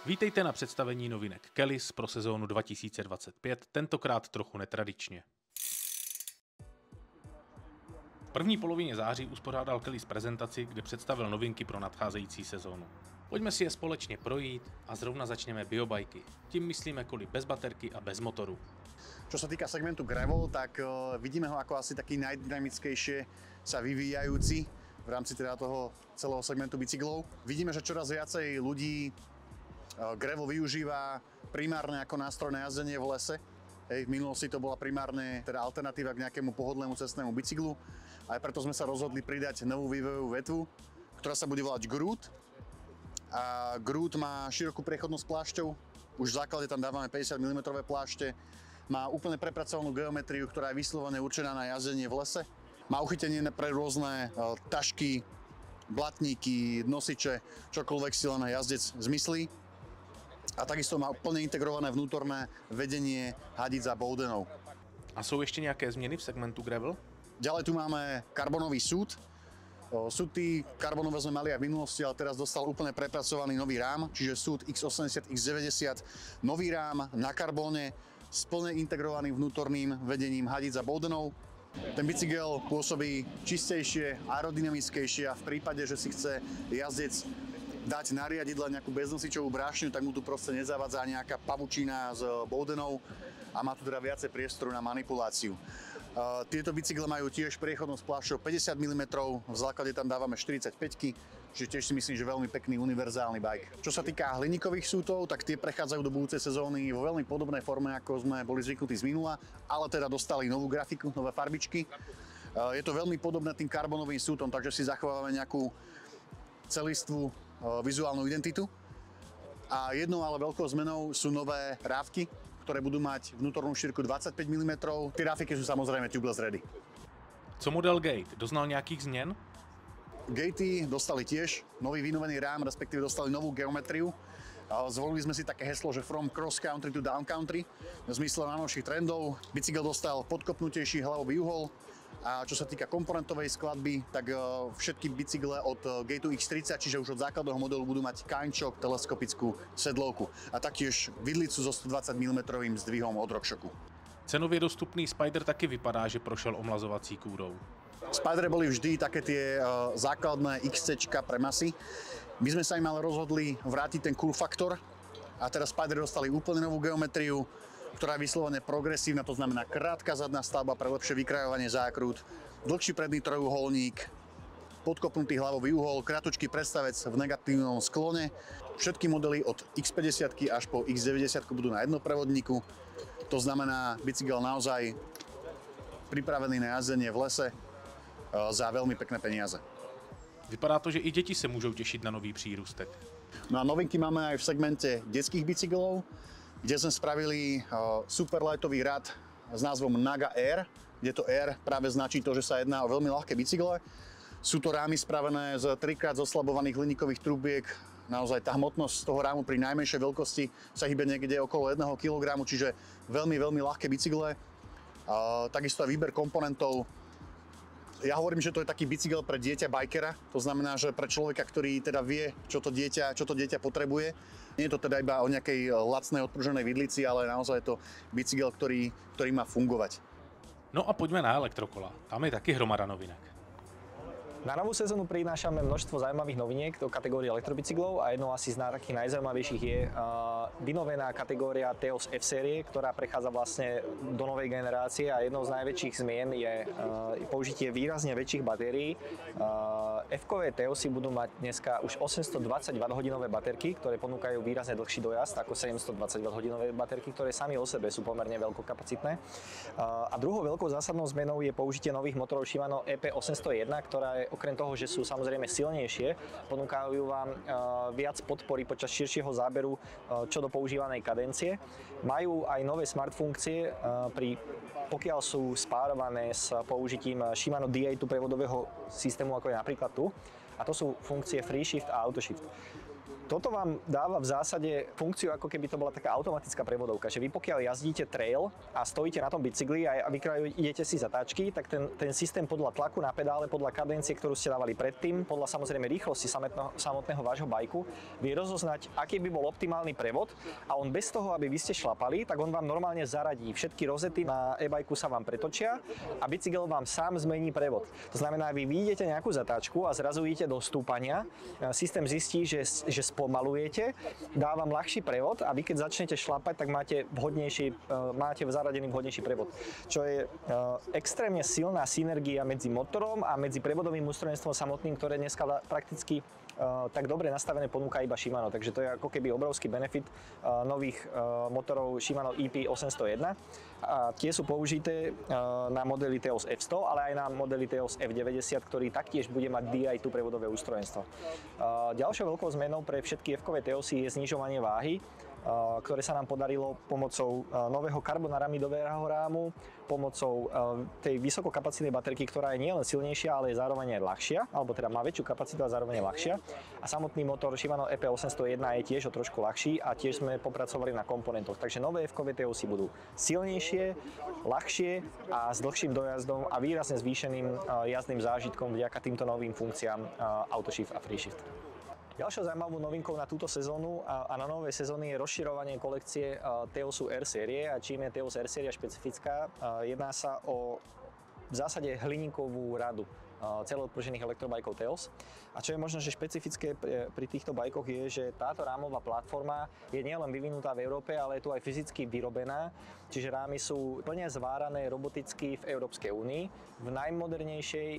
Vítejte na představení novinek Kellys pro sezónu 2025, tentokrát trochu netradičně. V první polovině září uspořádal Kellys prezentaci, kde představil novinky pro nadcházející sezónu. Pojďme si je společně projít a zrovna začneme biobajky. Tím myslíme koly bez baterky a bez motoru. Čo sa týka segmentu gravel, tak vidíme ho ako asi taký najdynamickejšie sa vyvíjajúci v rámci teda toho celého segmentu bicyklov. Vidíme, že čoraz viacej ľudí gravel využíva primárne ako nástroj na jazdenie v lese. V minulosti to bola primárne teda alternatíva k nejakému pohodlnému cestnému bicyklu. Aj preto sme sa rozhodli pridať novú vývojovú vetvu, ktorá sa bude volať Groot. A Groot má širokú priechodnosť plášťov. Už v základe tam dávame 50 mm plášte. Má úplne prepracovanú geometriu, ktorá je vyslovene určená na jazdenie v lese. Má uchytenie pre rôzne tašky, blatníky, nosiče, čokoľvek si len jazdec zmyslí. A takisto má plne integrované vnútorné vedenie hadíc a bowdenov. A sú ešte nejaké zmeny v segmentu gravel? Ďalej tu máme karbonový súd. Súdy karbonové sme mali aj v minulosti, ale teraz dostal úplne prepracovaný nový rám, čiže súd X80, X90, nový rám na karbóne s plne integrovaným vnútorným vedením hadíc a bowdenov. Ten bicykel pôsobí čistejšie, aerodynamickejšie a v prípade, že si chce jazdec dať na riadidle nejakú beznosičovú brášňu, tak mu tu proste nezavadza nejaká pavučina z bowdenov a má tu teda viacej priestoru na manipuláciu. Tieto bicykle majú tiež priechodnosť plášťou 50 mm, v základe tam dávame 45, čiže tiež si myslím, že veľmi pekný univerzálny bike. Čo sa týka hliníkových sútov, tak tie prechádzajú do budúcej sezóny vo veľmi podobnej forme, ako sme boli zvyknutí z minula, ale teda dostali novú grafiku, nové farbičky. Je to veľmi podobné tým karbonovým sútom, takže si zachovávame nejakú celistvú vizuálnu identitu. A jednou ale veľkou zmenou sú nové rávky, ktoré budú mať vnútornú šírku 25 mm. Tie ráfiky sú samozrejme tubeless ready. Co model Gate? Doznal nejakých zmien? Gatey dostali tiež nový vynovený rám, respektíve dostali novú geometriu. Zvolili sme si také heslo, že from cross country to down country, v zmysle najnovších trendov. Bicykel dostal podkopnutejší hlavový uhol. A čo sa týka komponentovej skladby, tak všetky bicykle od Gateu X30, čiže už od základného modelu budú mať Kindchock, teleskopickú sedlovku a taktiež vidlicu so 120 mm zdvihom od RockShoxu. Cenově dostupný Spider taky vypadá, že prošel omlazovací kúrou. Spidere boli vždy také tie základné XCčka pre masy. My sme sa im ale rozhodli vrátiť ten cool faktor a teraz Spidere dostali úplne novú geometriu, ktorá je vyslovene progresívna, to znamená krátka zadná stavba pre lepšie vykrajovanie zákrut, dlhší predný trojuholník, podkopnutý hlavový uhol, kratučký predstavec v negatívnom sklone. Všetky modely od X50 až po X90 budú na jednoprevodníku. To znamená bicykel naozaj pripravený na jazdenie v lese za veľmi pekné peniaze. Vypadá to, že i děti se můžou těšit na nový přírůstek. No a novinky máme aj v segmente detských bicyklov, kde sme spravili superlightový rad s názvom Naga Air, kde to Air práve značí to, že sa jedná o veľmi ľahké bicykle. Sú to rámy spravené z 3x zoslabovaných hliníkových trubiek. Naozaj tá hmotnosť z toho rámu pri najmenšej veľkosti sa hýbe niekde okolo 1 kg, čiže veľmi, veľmi ľahké bicykle. Takisto aj výber komponentov. Ja hovorím, že to je taký bicykel pre dieťa bikera, to znamená, že pre človeka, ktorý teda vie, čo to dieťa potrebuje. Nie je to teda iba o nejakej lacnej odpruženej vidlici, ale naozaj je to bicykel, ktorý má fungovať. No a poďme na elektrokola. Tam je taky hromada novinek. Na novú sezónu prinášame množstvo zaujímavých noviniek do kategórie elektrobicyklov a jednou asi z takých najzaujímavejších je vynovená kategória Theos F série, ktorá prechádza vlastne do novej generácie a jednou z najväčších zmien je použitie výrazne väčších batérií. F-kové Theosy budú mať dneska už 820 Wh baterky, ktoré ponúkajú výrazne dlhší dojazd ako 720 Wh baterky, ktoré sami o sebe sú pomerne veľkokapacitné. A druhou veľkou zásadnou zmenou je použitie nových motorov Shimano EP801, ktorá je okrem toho, že sú samozrejme silnejšie, ponúkajú vám viac podpory počas širšieho záberu čo do používanej kadencie. Majú aj nové smart funkcie, pokiaľ sú spárované s použitím Shimano D8 prevodového systému, ako je napríklad tu. A to sú funkcie Free Shift a Auto Shift. Toto vám dáva v zásade funkciu, ako keby to bola taká automatická prevodovka, že vy pokiaľ jazdíte trail a stojíte na tom bicykli a idete si zatáčky, tak ten systém podľa tlaku na pedále, podľa kadencie, ktorú ste dávali predtým, podľa samozrejme rýchlosti samotného vášho bajku, vie rozoznať, aký by bol optimálny prevod a on bez toho, aby vy ste šlapali, tak on vám normálne zaradí. Všetky rozety na e-bajku sa vám pretočia a bicykel vám sám zmení prevod. To znamená, vy vyjdete nejakú zatáčku a zrazu idete do stúpania, systém zistí, že spomalujete, dá vám ľahší prevod a vy keď začnete šlapať, tak máte zaradený vhodnejší prevod. Čo je extrémne silná synergia medzi motorom a medzi prevodovým ústrojenstvom samotným, ktoré dneska prakticky tak dobre nastavené ponúka iba Shimano. Takže to je ako keby obrovský benefit nových motorov Shimano EP801. A tie sú použité na modely Teos F100, ale aj na modely Teos F90, ktorý taktiež bude mať Di2 prevodové ústrojenstvo. Ďalšou veľkou zmenou pre všetky F-kové Teosy je znižovanie váhy, ktoré sa nám podarilo pomocou nového karbonaramidového rámu, pomocou tej vysokokapacitnej baterky, ktorá je nielen silnejšia, ale je zároveň aj ľahšia, alebo teda má väčšiu kapacitu a zároveň je ľahšia. A samotný motor Shimano EP801 je tiež o trošku ľahší a tiež sme popracovali na komponentoch. Takže nové F-kové Teosy budú silnejšie, ľahšie a s dlhším dojazdom a výrazne zvýšeným jazdným zážitkom vďaka týmto novým funkciám AutoShift a FreeShift. Ďalšou zaujímavou novinkou na túto sezónu a na nové sezóny je rozširovanie kolekcie Teosu R série. A čím je Teos R séria špecifická? Jedná sa o v zásade hliníkovú radu celoodpružených elektrobajkov Teos. A čo je možno, že špecifické pri týchto bajkoch je, že táto rámová platforma je nielen vyvinutá v Európe, ale je tu aj fyzicky vyrobená. Čiže rámy sú plne zvárané roboticky v Európskej únii v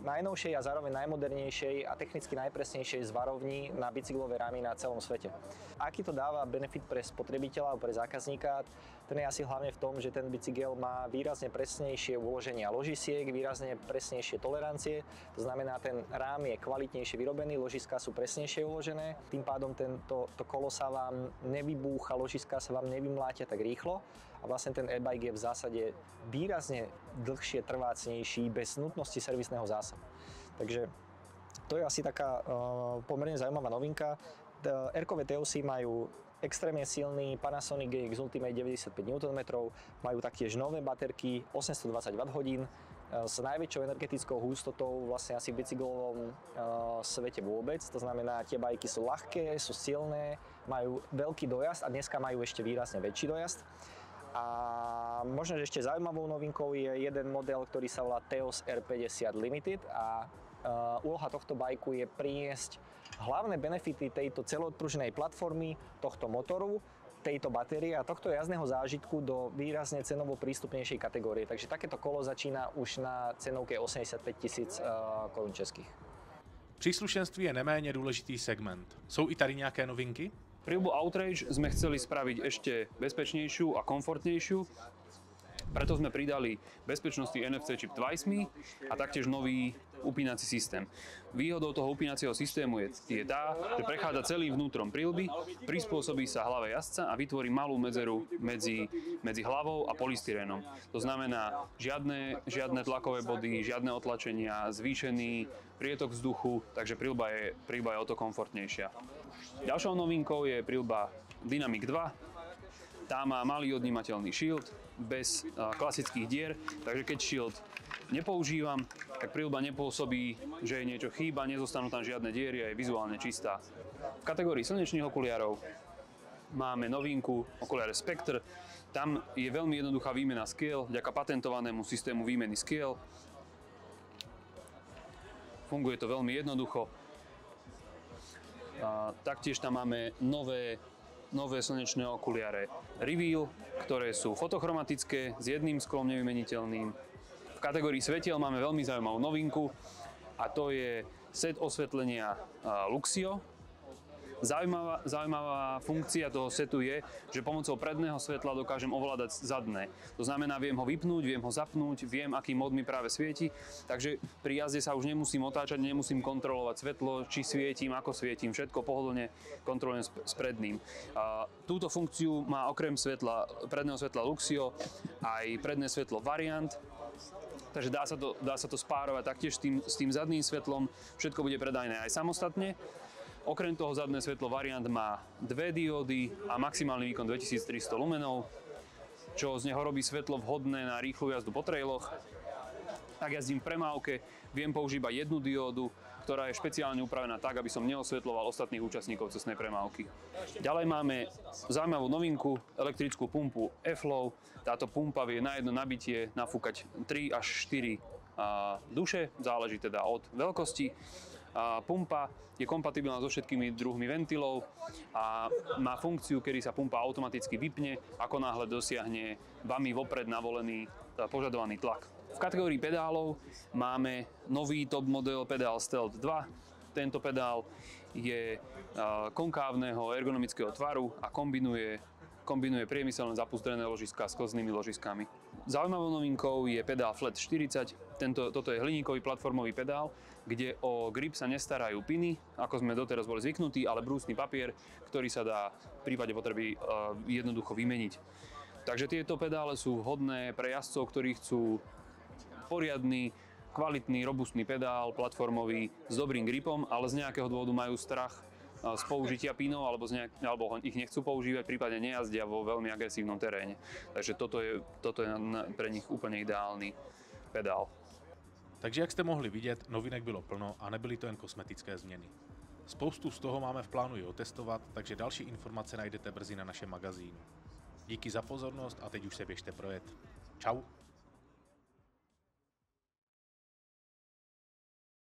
najnovšej a zároveň najmodernejšej a technicky najpresnejšej zvarovni na bicyklové rámy na celom svete. Aký to dáva benefit pre spotrebiteľa alebo pre zákazníka? Ten je asi hlavne v tom, že ten bicykel má výrazne presnejšie uloženia ložisiek, výrazne presnejšie tolerancie. To znamená, ten rám je kvalitnejšie vyrobený, ložiská sú presnejšie uložené, tým pádom to kolo sa vám nevybúcha, ložiská sa vám nevymlátia tak rýchlo a vlastne ten e-bike je v zásade výrazne dlhšie trvácnejší bez nutnosti servisného zásahu. Takže to je asi taká pomerne zaujímavá novinka. R-kové Teosy majú extrémne silný Panasonic GX Ultimate 95 Nm, majú taktiež nové baterky 820 Wh, s najväčšou energetickou hustotou vlastne asi v bicyklovom svete vôbec. To znamená, tie bajky sú ľahké, sú silné, majú veľký dojazd a dneska majú ešte výrazne väčší dojazd. A možno, že ešte zaujímavou novinkou je jeden model, ktorý sa volá Teos R50 Limited a úloha tohto bajku je priniesť hlavné benefity tejto celoodpruženej platformy, tohto motoru, tejto batérie a tohto jazdného zážitku do výrazne cenovo prístupnejšej kategórie. Takže takéto kolo začína už na cenovke 85 000 korun českých. Příslušenství je neméně důležitý segment. Jsou i tady nějaké novinky? Príľbu Outrage sme chceli spraviť ešte bezpečnejšiu a komfortnejšiu, preto sme pridali bezpečnostný NFC čip TwiceMe a taktiež nový upínací systém. Výhodou toho upínacieho systému je tá, že prechádza celým vnútrom príľby, prispôsobí sa hlave jazdca a vytvorí malú medzeru medzi hlavou a polystyrénom. To znamená žiadne tlakové body, žiadne otlačenia, zvýšený prietok vzduchu, takže príľba je o to komfortnejšia. Ďalšou novinkou je príľba Dynamic 2. Tá má malý odnímateľný shield bez klasických dier, takže keď shield nepoužívam, tak príľba nepôsobí, že je niečo chýba, nezostanú tam žiadne diery a je vizuálne čistá. V kategórii slnečných okuliarov máme novinku okuliare Spectre. Tam je veľmi jednoduchá výmena skiel, vďaka patentovanému systému výmeny skiel. Funguje to veľmi jednoducho. Taktiež tam máme nové slnečné okuliare Reveal, ktoré sú fotochromatické s jedným sklom nevymeniteľným. V kategórii svetiel máme veľmi zaujímavú novinku a to je set osvetlenia Luxio. Zaujímavá funkcia toho setu je, že pomocou predného svetla dokážem ovládať zadné. To znamená, viem ho vypnúť, viem ho zapnúť, viem, aký mód mi práve svieti, takže pri jazde sa už nemusím otáčať, nemusím kontrolovať svetlo, či svietim, ako svietim, všetko pohodlne kontrolujem s predným. Túto funkciu má okrem predného svetla Luxio aj predné svetlo Variant, takže dá sa to spárovať taktiež s tým zadným svetlom, všetko bude predajné aj samostatne. Okrem toho zadné svetlo variant má dve diódy a maximálny výkon 2300 lumenov, čo z neho robí svetlo vhodné na rýchlu jazdu po trailoch. Ak jazdím v premávke, viem používať jednu diódu, ktorá je špeciálne upravená tak, aby som neosvetľoval ostatných účastníkov cestnej premávky. Ďalej máme zaujímavú novinku, elektrickú pumpu E-Flow. Táto pumpa vie na jedno nabitie nafúkať 3 až 4 duše, záleží teda od veľkosti. Pumpa je kompatibilná so všetkými druhmi ventilov a má funkciu, kedy sa pumpa automaticky vypne, ako náhle dosiahne vami vopred navolený požadovaný tlak. V kategórii pedálov máme nový top model pedál Stealth 2. Tento pedál je konkávneho ergonomického tvaru a kombinuje priemyselné zapustrené ložiská s klznými ložiskami. Zaujímavou novinkou je pedál Flat 40. Toto je hliníkový platformový pedál, kde o grip sa nestarajú piny, ako sme doteraz boli zvyknutí, ale brúsny papier, ktorý sa dá v prípade potreby jednoducho vymeniť. Takže tieto pedále sú vhodné pre jazdcov, ktorí chcú poriadny, kvalitný, robustný pedál, platformový, s dobrým gripom, ale z nejakého dôvodu majú strach z použitia pínov alebo ich nechcú používať, prípadne nejazdia vo veľmi agresívnom teréne. Takže toto je pre nich úplne ideálny pedál. Takže jak jste mohli vidět, novinek bylo plno a nebyly to jen kosmetické změny. Spoustu z toho máme v plánu i otestovat, takže další informace najdete brzy na našem magazínu. Díky za pozornost a teď už se běžte projet. Čau.